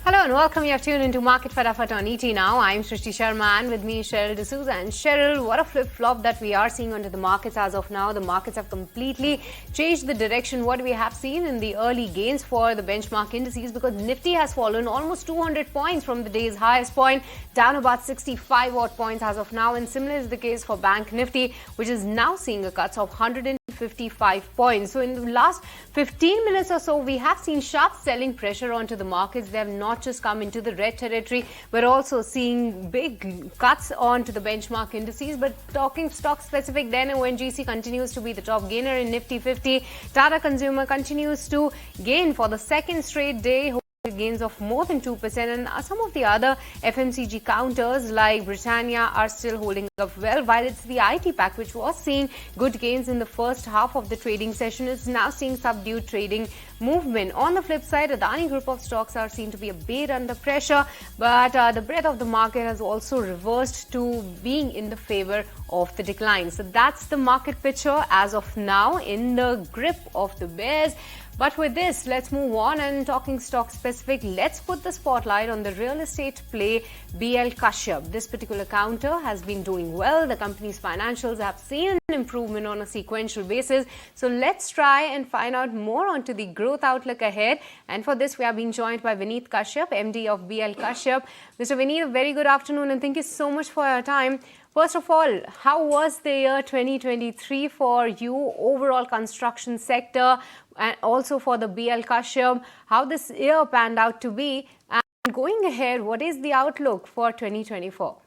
Hello and welcome. You have tuned into Market Fatafat on ET Now. I'm Srishti Sharma and with me Cheryl D'Souza. And Cheryl, what a flip-flop that we are seeing onto the markets as of now. The markets have completely changed the direction what we have seen in the early gains for the benchmark indices, because Nifty has fallen almost 200 points from the day's highest point, down about 65 odd points as of now. And similar is the case for Bank Nifty, which is now seeing a cut of 155 points. So in the last 15 minutes or so, we have seen sharp selling pressure onto the markets. They have not just come into the red territory, we're also seeing big cuts onto the benchmark indices. But talking stock specific, then ONGC continues to be the top gainer in Nifty 50. Tata Consumer continues to gain for the second straight day, gains of more than 2%, and some of the other FMCG counters like Britannia are still holding up well, while it's the IT pack which was seeing good gains in the first half of the trading session is now seeing subdued trading movement. On the flip side, Adani group of stocks are seen to be a bit under pressure, but the breadth of the market has also reversed to being in the favor of the decline. So that's the market picture as of now, in the grip of the bears. But with this, let's move on and talking stock specific. Let's put the spotlight on the real estate play BL Kashyap. This particular counter has been doing well. The company's financials have seen an improvement on a sequential basis. So let's try and find out more onto the growth outlook ahead. And for this, we are being joined by Vineet Kashyap, MD of BL Kashyap. Mr. Vineet, a very good afternoon and thank you so much for your time. First of all, how was the year 2023 for you, overall construction sector, and also for the BL Kashyap? How this year panned out to be? And going ahead, what is the outlook for 2024?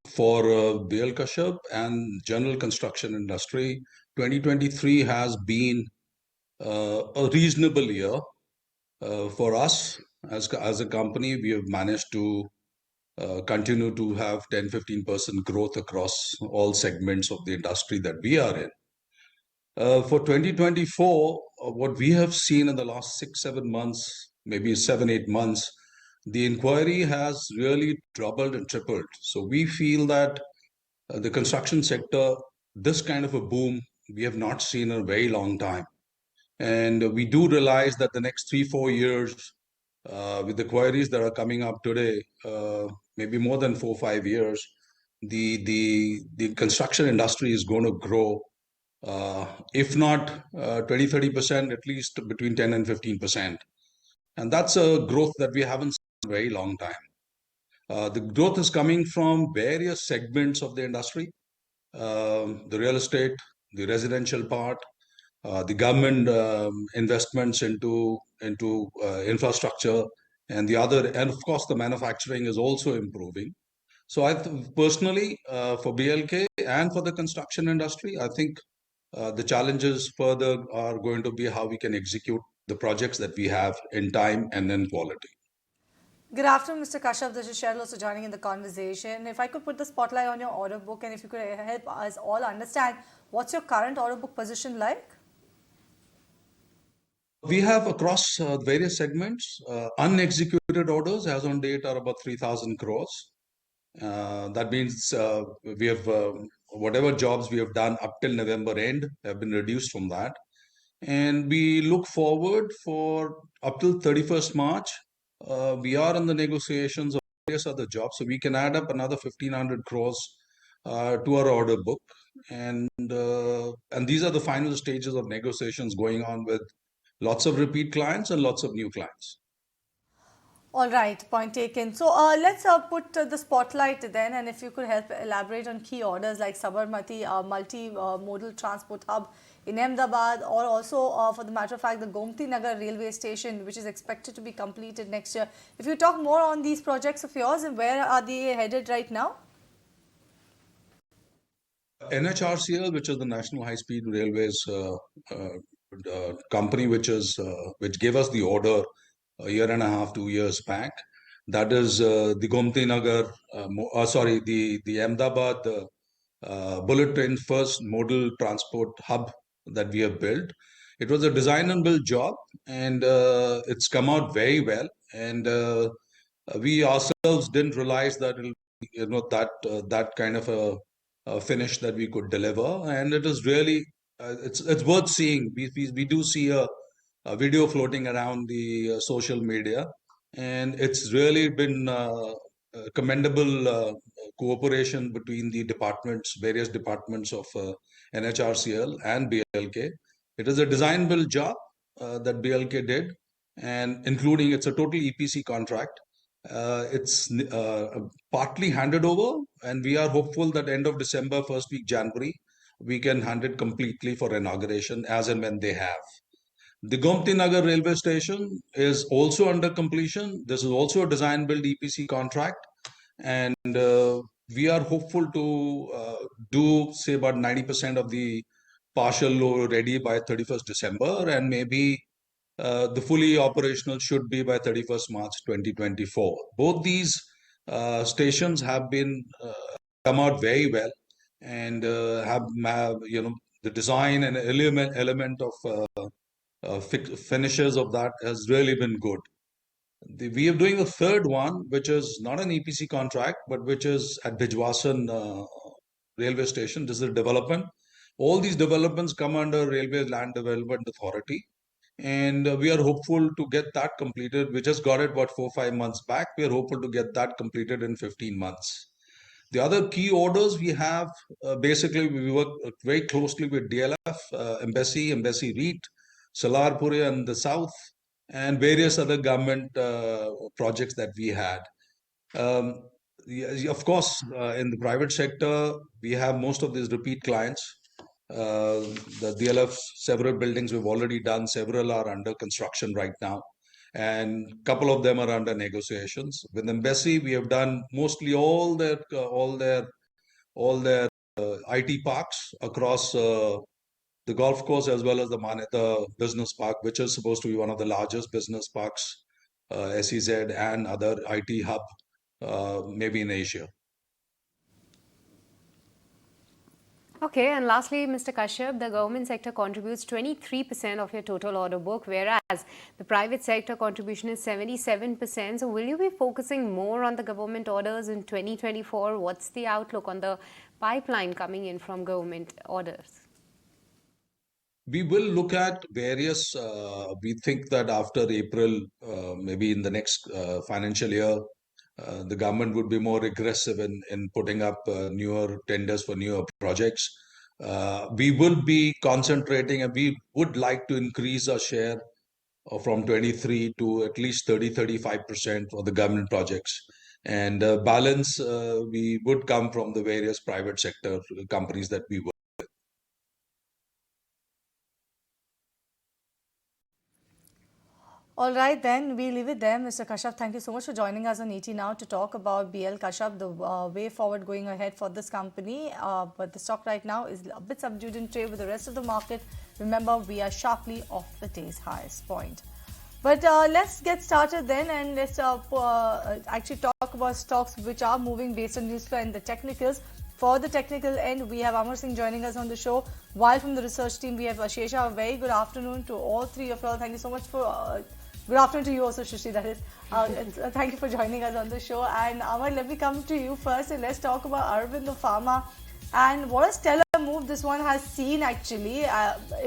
For BL Kashyap and general construction industry, 2023 has been a reasonable year. For us as a company, we have managed to continue to have 10-15% growth across all segments of the industry that we are in. For 2024, what we have seen in the last 6-7 months, maybe 7-8 months, the inquiry has really doubled and tripled. So we feel that the construction sector, this kind of a boom, we have not seen in a very long time. And we do realize that the next 3-4 years, with the queries that are coming up today, maybe more than 4-5 years, the construction industry is going to grow, if not 20-30%, at least between 10 and 15%. And that's a growth that we haven't seen in a very long time. The growth is coming from various segments of the industry, the real estate, the residential part, the government investments into infrastructure, and of course the manufacturing is also improving. So I personally, for BLK and for the construction industry, I think the challenges further are going to be how we can execute the projects that we have in time and in quality. Good afternoon, Mr. Kashyap. This is Cheryl also joining in the conversation. If I could put the spotlight on your order book, and if you could help us all understand what's your current order book position like? We have across various segments, unexecuted orders as on date are about 3,000 crores. That means we have whatever jobs we have done up till November end have been reduced from that. And we look forward for up till 31st March. We are in the negotiations of various other jobs, so we can add up another 1,500 crores to our order book. And these are the final stages of negotiations going on with lots of repeat clients and lots of new clients. All right, point taken. So let's put the spotlight then, and if you could help elaborate on key orders like Sabarmati multi-modal transport hub in Ahmedabad, or also for the matter of fact the Gomti Nagar railway station, which is expected to be completed next year. If you talk more on these projects of yours, and where are they headed right now? NHRCL, which is the National High Speed Railways company, which gave us the order a year and a half, 2 years back. That is the Gomti Nagar, the Ahmedabad bullet train first modal transport hub that we have built. It was a design and build job, and it's come out very well. And we ourselves didn't realize that it'll that kind of a finish that we could deliver, and it is really it's worth seeing. We do see a video floating around the social media, and it's really been commendable cooperation between the departments, various departments of NHRCL and BLK. It is a design build job that BLK did, and including it's a total EPC contract. It's partly handed over, and we are hopeful that end of December, first week January, we can hand it completely for inauguration as and when they have. The Gomti Nagar railway station is also under completion. This is also a design build EPC contract, and we are hopeful to do say about 90% of the partial load ready by 31st December, and maybe the fully operational should be by 31st March 2024. Both these stations have been come out very well, and have the design and element of finishes of that has really been good. We are doing a third one, which is not an EPC contract, but which is at Bijwasan railway station. This is a development. All these developments come under Railway Land Development Authority, and we are hopeful to get that completed. We just got it about 4-5 months back. We are hopeful to get that completed in 15 months. The other key orders we have, basically we work very closely with DLF, Embassy REIT, Salarpuri in the south, and various other government projects that we had. Of course, in the private sector, we have most of these repeat clients. The DLF, several buildings we've already done, several are under construction right now, and a couple of them are under negotiations. With Embassy, we have done mostly all their IT parks across the golf course as well as the business park, which is supposed to be one of the largest business parks, SEZ and other IT hub, maybe in Asia. Okay, and lastly, Mr. Kashyap, the government sector contributes 23% of your total order book, whereas the private sector contribution is 77%. So will you be focusing more on the government orders in 2024? What's the outlook on the pipeline coming in from government orders? We will look at various, we think that after April, maybe in the next financial year, the government would be more aggressive in putting up newer tenders for newer projects. We would be concentrating, and we would like to increase our share from 23 to at least 30-35% for the government projects. And balance, we would come from the various private sector companies that we work. All right, then we leave it there. Mr. Kashyap, thank you so much for joining us on ET Now to talk about BL Kashyap, the way forward going ahead for this company. But the stock right now is a bit subdued in trade with the rest of the market. Remember, we are sharply off the day's highest point. But let's get started then, and let's actually talk about stocks which are moving based on news flow and the technicals. For the technical end, we have Aamar Singh joining us on the show, while from the research team, we have Ashesha. A very good afternoon to all three of you all. Thank you so much for... good afternoon to you also, Shrishti, that is. Thank you for joining us on the show. And Amar, let me come to you first, and let's talk about Aurobindo Pharma. And what a stellar move this one has seen, actually.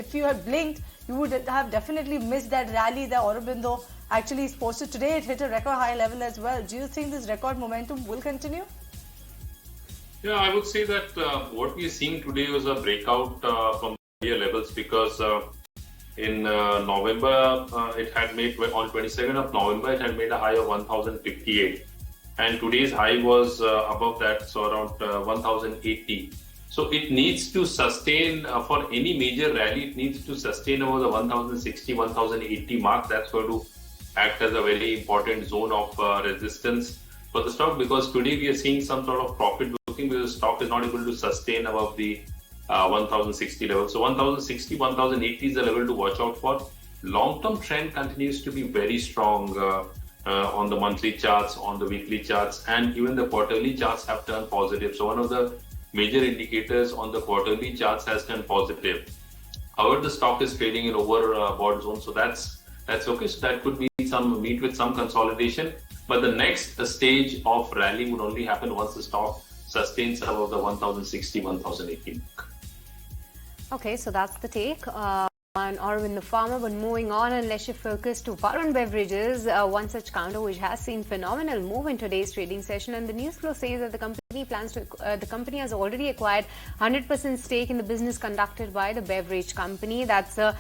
If you had blinked, you would have definitely missed that rally that Aurobindo actually posted today. It hit a record high level as well. Do you think this record momentum will continue? Yeah, I would say that what we are seeing today was a breakout from higher levels, because in November, it had made, on 22nd of November, it had made a high of 1058. And today's high was above that, so around 1080. So it needs to sustain, for any major rally, it needs to sustain over the 1060, 1080 mark. That's going to act as a very important zone of resistance for the stock, because today we are seeing some sort of profit booking, because the stock is not able to sustain above the 1060 level. So 1060, 1080 is the level to watch out for. Long-term trend continues to be very strong on the monthly charts, on the weekly charts, and even the quarterly charts have turned positive. So one of the major indicators on the quarterly charts has turned positive. However, the stock is trading in overbought zone, so that's okay. So that could be meet with some consolidation. But the next stage of rally would only happen once the stock sustains above the 1060, 1080 mark. Okay, so that's the take. on Arvind the Farmer. But moving on, and let's shift focus to VUN Beverages, one such counter which has seen phenomenal move in today's trading session. And the news flow says that the company has already acquired 100% stake in the business conducted by the beverage company. That's a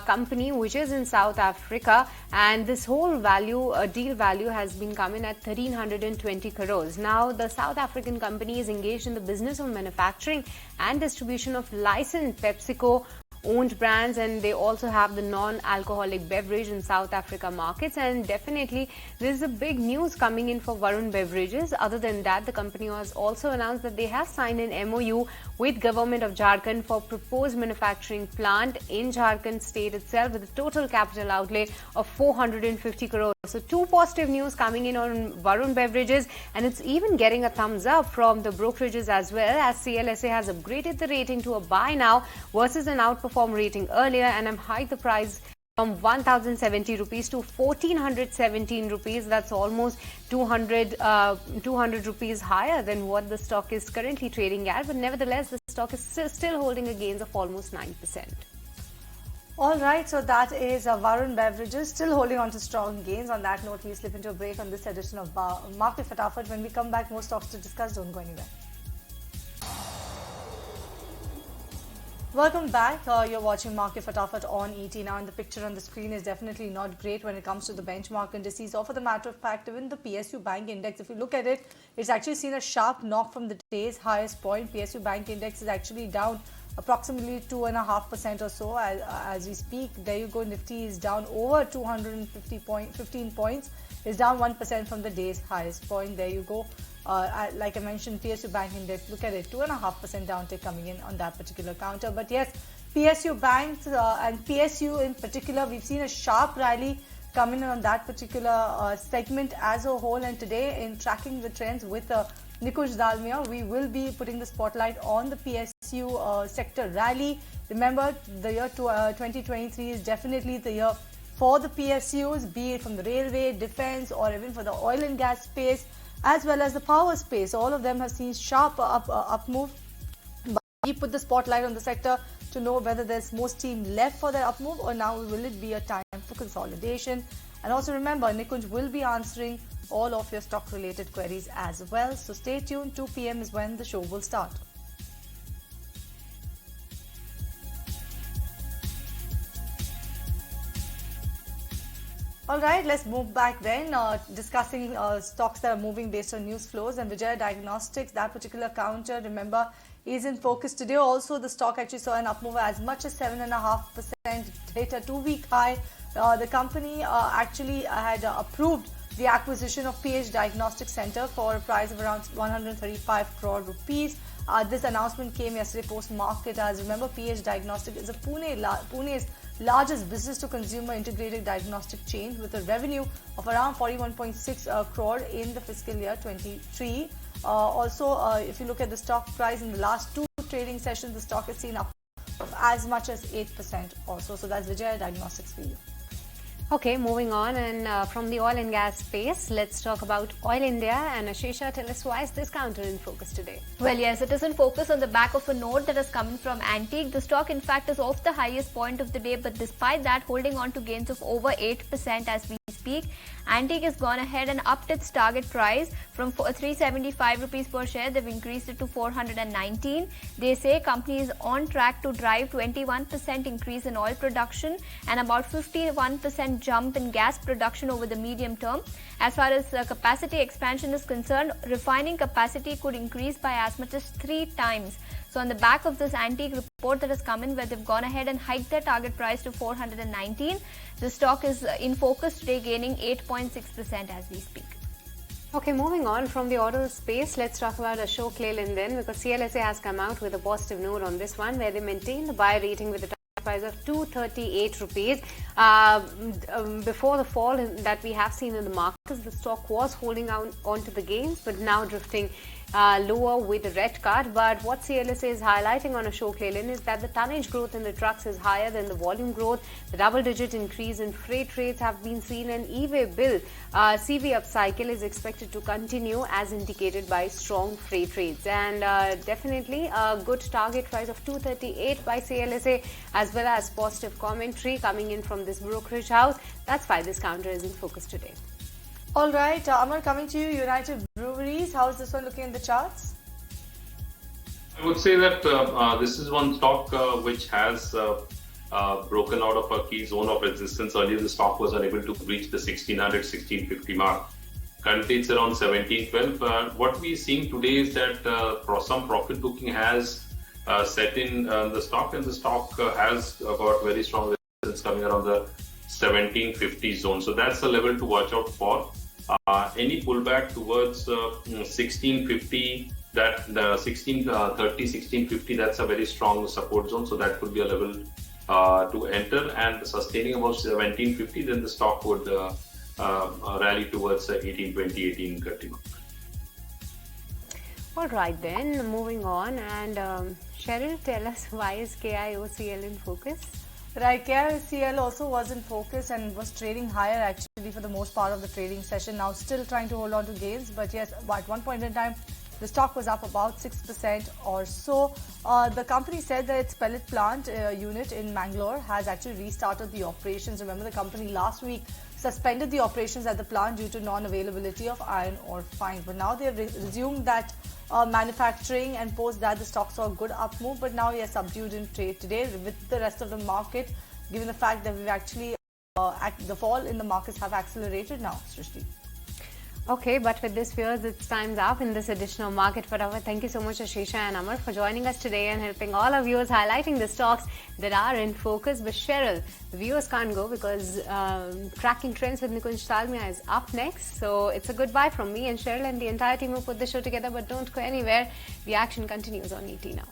company which is in South Africa, and this whole deal value has been coming at 1,320 crores. Now, the South African company is engaged in the business of manufacturing and distribution of licensed PepsiCo owned brands, and they also have the non-alcoholic beverage in South Africa markets. And definitely this is a big news coming in for VUN Beverages. Other than that, the company has also announced that they have signed an MOU with government of Jharkhand for proposed manufacturing plant in Jharkhand state itself, with a total capital outlay of 450 crores. So two positive news coming in on VUN Beverages, and it's even getting a thumbs up from the brokerages as well, as CLSA has upgraded the rating to a buy now versus an outperform rating earlier, and have hiked the price from 1,070 rupees to 1,417 rupees. That's almost 200 rupees higher than what the stock is currently trading at. But nevertheless, the stock is still holding a gains of almost 9%. All right, so that is VUN Beverages still holding on to strong gains. On that note, we slip into a break on this edition of Market Fatafat. When we come back, more stocks to discuss. Don't go anywhere. Welcome back. You're watching Market Fatafat on ET now, and the picture on the screen is definitely not great when it comes to the benchmark indices, or for the matter of fact, even the PSU Bank Index. If you look at it, it's actually seen a sharp knock from the day's highest point. PSU Bank Index is actually down approximately 2.5% or so as we speak. There you go. Nifty is down over 15 points. It's down 1% from the day's highest point. There you go. Like I mentioned, PSU Bank Index, look at it, 2.5% downtick coming in on that particular counter. But yes, PSU banks and PSU in particular, we've seen a sharp rally coming in on that particular segment as a whole. And today, in tracking the trends with Nikunj Dalmia, we will be putting the spotlight on the PSU sector rally. Remember, the year 2023 is definitely the year for the PSUs, be it from the railway, defense, or even for the oil and gas space, as well as the power space. All of them have seen sharp up move. But we put the spotlight on the sector to know whether there's more steam left for that up move, or now will it be a time for consolidation. And also remember, Nikunj will be answering all of your stock related queries as well. So stay tuned. 2 p.m. is when the show will start. All right, let's move back then, discussing stocks that are moving based on news flows. And Vijaya Diagnostics, that particular counter, remember, is in focus today. Also, the stock actually saw an up move as much as 7.5%, hit a 2-week high. The company actually had approved the acquisition of PH Diagnostic Center for a price of around 135 crore rupees. This announcement came yesterday post-market. As remember, PH Diagnostic is a Pune's largest business-to-consumer integrated diagnostic chain with a revenue of around 41.6 crore in the fiscal year 23. Also, if you look at the stock price in the last 2 trading sessions, the stock has seen up of as much as 8% also. So that's Vijaya Diagnostics for you. Okay, moving on, and from the oil and gas space, let's talk about Oil India. And Ashesha, tell us why is this counter in focus today? Well, yes, it is in focus on the back of a note that has come from Antique. The stock, in fact, is off the highest point of the day, but despite that, holding on to gains of over 8% as we speak. Antique has gone ahead and upped its target price from 375 rupees per share. They've increased it to 419. They say company is on track to drive 21% increase in oil production and about 51% jump in gas production over the medium term. As far as capacity expansion is concerned, refining capacity could increase by as much as 3 times. So on the back of this Antique report that has come in, where they've gone ahead and hiked their target price to 419, the stock is in focus today, gaining 8.6% as we speak. Okay, moving on from the auto space, let's talk about Ashok Leyland then, because CLSA has come out with a positive note on this one, where they maintain the buy rating with a price of 238 rupees. Before the fall that we have seen in the markets, the stock was holding on to the gains, but now drifting lower with a red card. But what CLSA is highlighting on Ashok Leyland is that the tonnage growth in the trucks is higher than the volume growth. The double-digit increase in freight rates have been seen, and e-way bill CV upcycle is expected to continue as indicated by strong freight rates. And definitely a good target price of 238 by CLSA, as well as positive commentary coming in from this brokerage house. That's why this counter is in focus today. All right, Aamar, coming to you, United Breweries. How is this one looking in the charts? I would say that this is one stock which has broken out of a key zone of resistance. Earlier, the stock was unable to reach the 1600, 1650 mark. Currently, it's around 1712. What we're seeing today is that some profit booking has set in the stock, and the stock has got very strong resistance coming around the 1750 zone. So that's the level to watch out for. Any pullback towards 1650, that the 1630, 1650, that's a very strong support zone. So that could be a level to enter, and sustaining about 1750, then the stock would rally towards 1820, 1830 mark. All right, then moving on, and Cheryl, tell us, why is KIOCL in focus? Right, KIOCL also was in focus and was trading higher actually for the most part of the trading session. Now still trying to hold on to gains, but yes, at one point in time, the stock was up about 6% or so. The company said that its pellet plant unit in Mangalore has actually restarted the operations. Remember, the company last week suspended the operations at the plant due to non-availability of iron ore fines. But now they have resumed that manufacturing, and post that the stock saw a good up move. But now, yes, subdued in trade today with the rest of the market, given the fact that we've actually, the fall in the markets have accelerated now, Srishti. Okay, but with this fears, it's time's up in this edition of Market Fatafat. Thank you so much, Ashisha and Aamar, for joining us today and helping all our viewers highlighting the stocks that are in focus. But Cheryl, the viewers can't go because Tracking Trends with Nikunj Dalmia is up next. So it's a goodbye from me and Cheryl and the entire team who put the show together. But don't go anywhere. The action continues on ET now.